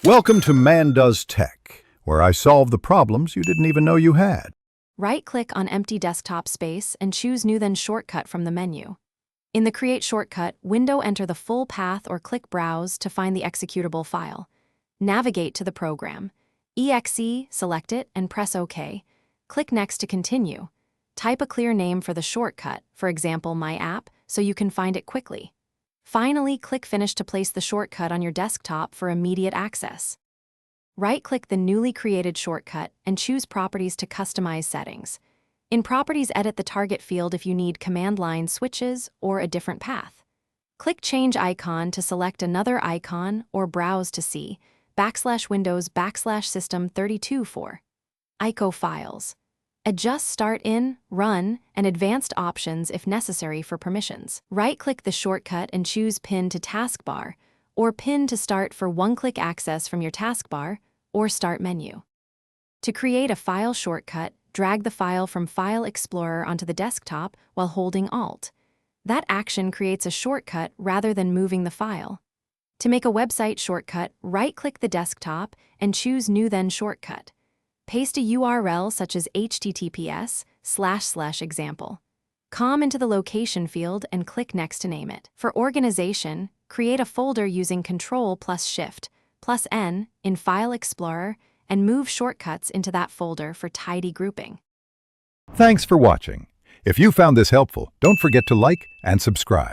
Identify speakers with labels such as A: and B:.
A: Welcome to Man Does Tech, where I solve the problems you didn't even know you had.
B: Right-click on empty desktop space and choose New Then Shortcut from the menu. In the Create Shortcut window, enter the full path or click Browse to find the executable file. Navigate to the program. EXE, select it, and press OK. Click Next to continue. Type a clear name for the shortcut, for example, My App, so you can find it quickly. Finally, click Finish to place the shortcut on your desktop for immediate access. Right-click the newly created shortcut and choose Properties to customize settings. In Properties, edit the target field if you need command line switches or a different path. Click Change Icon to select another icon or browse to see /Windows/System32 for ICO files. Adjust Start in, Run, and Advanced options if necessary for permissions. Right-click the shortcut and choose Pin to Taskbar, or Pin to Start for one-click access from your taskbar or Start menu. To create a file shortcut, drag the file from File Explorer onto the desktop while holding Alt. That action creates a shortcut rather than moving the file. To make a website shortcut, right-click the desktop and choose New Then Shortcut. Paste a URL such as https://example.com into the location field and click Next to name it. For organization, create a folder using Ctrl+Shift+N in File Explorer and move shortcuts into that folder for tidy grouping.
A: Thanks for watching. If you found this helpful, don't forget to like and subscribe.